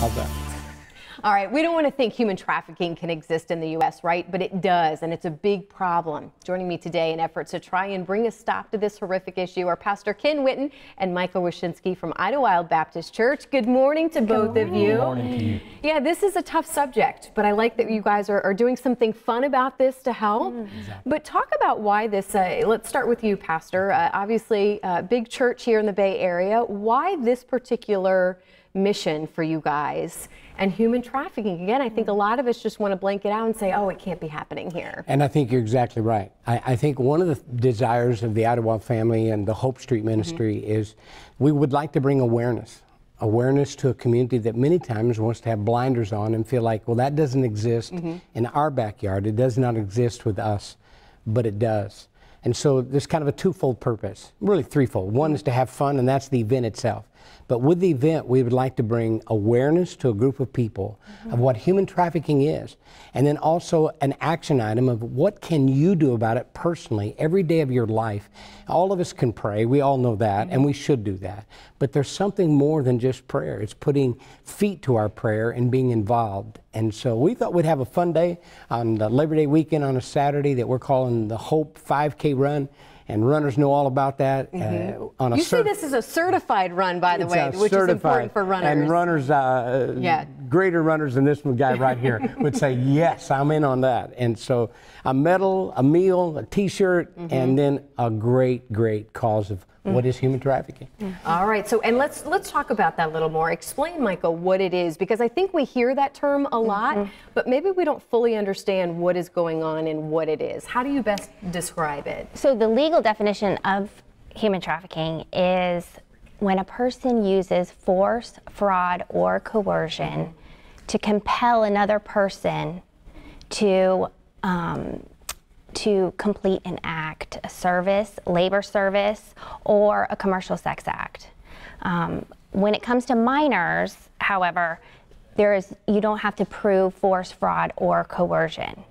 How's that? All right, we don't want to think human trafficking can exist in the U.S., right? But it does, and it's a big problem. Joining me today in efforts to try and bring a stop to this horrific issue are Pastor Ken Witten and Michael Wyszynski from Idlewild Baptist Church. Good morning to both of you. Good morning to you. Yeah, this is a tough subject, but I like that you guys are doing something fun about this to help. Exactly. But talk about why this, let's start with you, Pastor. Obviously, big church here in the Bay Area. Why this particular mission for you guys and human trafficking? Again, I think a lot of us just want to blank it out and say, oh, it can't be happening here. And I think you're exactly right. I think one of the desires of the Idlewild family and the Hope Street Ministry is we would like to bring awareness to a community that many times wants to have blinders on and feel like, well, that doesn't exist in our backyard. It does not exist with us, but it does. And so there's kind of a twofold purpose, really threefold. One is to have fun, and that's the event itself. But with the event, we would like to bring awareness to a group of people of what human trafficking is, and then also an action item of what can you do about it personally every day of your life. All of us can pray, we all know that, and we should do that. But there's something more than just prayer. It's putting feet to our prayer and being involved. And so we thought we'd have a fun day on the Labor Day weekend on a Saturday that we're calling the Hope 5K Run. And runners know all about that. You say this is a certified run, by the way, which is important for runners. And runners, greater runners than this one guy right here would say, yes, I'm in on that. And so a medal, a meal, a T-shirt, and then a great, great cause of what is human trafficking. All right, so and let's talk about that a little more. Explain, Michael, what it is, because I think we hear that term a lot, but maybe we don't fully understand what is going on and what it is. How do you best describe it? So the legal definition of human trafficking is when a person uses force, fraud, or coercion to compel another person to complete an act, a service, labor service, or a commercial sex act. When it comes to minors, however, you don't have to prove force, fraud, or coercion.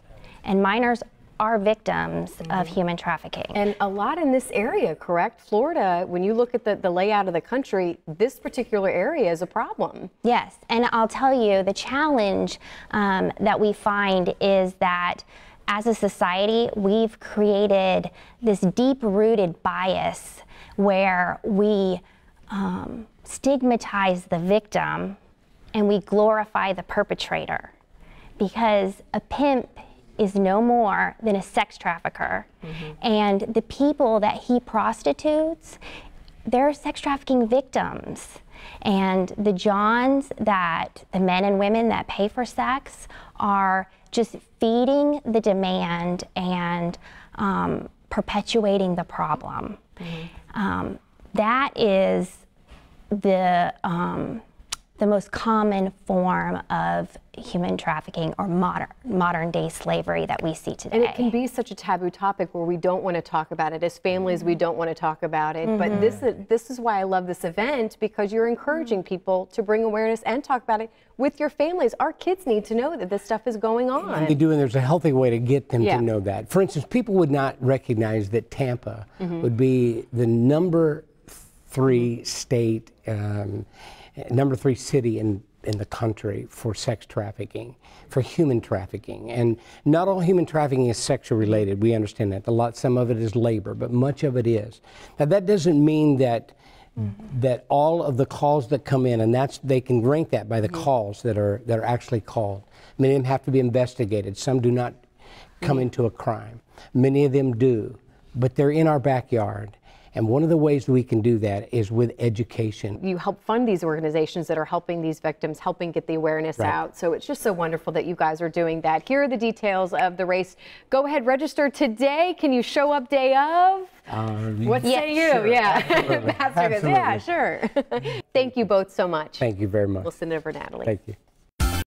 And minors are victims of human trafficking. And a lot in this area, correct? Florida, when you look at the layout of the country, this particular area is a problem. Yes, and I'll tell you, the challenge that we find is that as a society, we've created this deep-rooted bias where we stigmatize the victim and we glorify the perpetrator, because a pimp is no more than a sex trafficker. And the people that he prostitutes, they're sex trafficking victims. And the Johns, that the men and women that pay for sex, are just feeding the demand and perpetuating the problem. That is the most common form of human trafficking or modern day slavery that we see today. And it can be such a taboo topic where we don't want to talk about it. As families, we don't want to talk about it. But this is why I love this event, because you're encouraging people to bring awareness and talk about it with your families. Our kids need to know that this stuff is going on. And they do, and there's a healthy way to get them to know that. For instance, people would not recognize that Tampa would be the number 3 state, number 3 city in the country for sex trafficking, for human trafficking. And not all human trafficking is sexual related. We understand that. Some of it is labor, but much of it is. Now, that doesn't mean that that all of the calls that come in, and they can rank that by the calls that are actually called. Many of them have to be investigated. Some do not come into a crime. Many of them do, but they're in our backyard. And one of the ways we can do that is with education. You help fund these organizations that are helping these victims, helping get the awareness out. So it's just so wonderful that you guys are doing that. Here are the details of the race. Go ahead, register today. Can you show up day of? What say you? Sure. Yeah. Absolutely. Yeah, sure. Thank you both so much. Thank you very much. We'll send it over to Natalie. Thank you.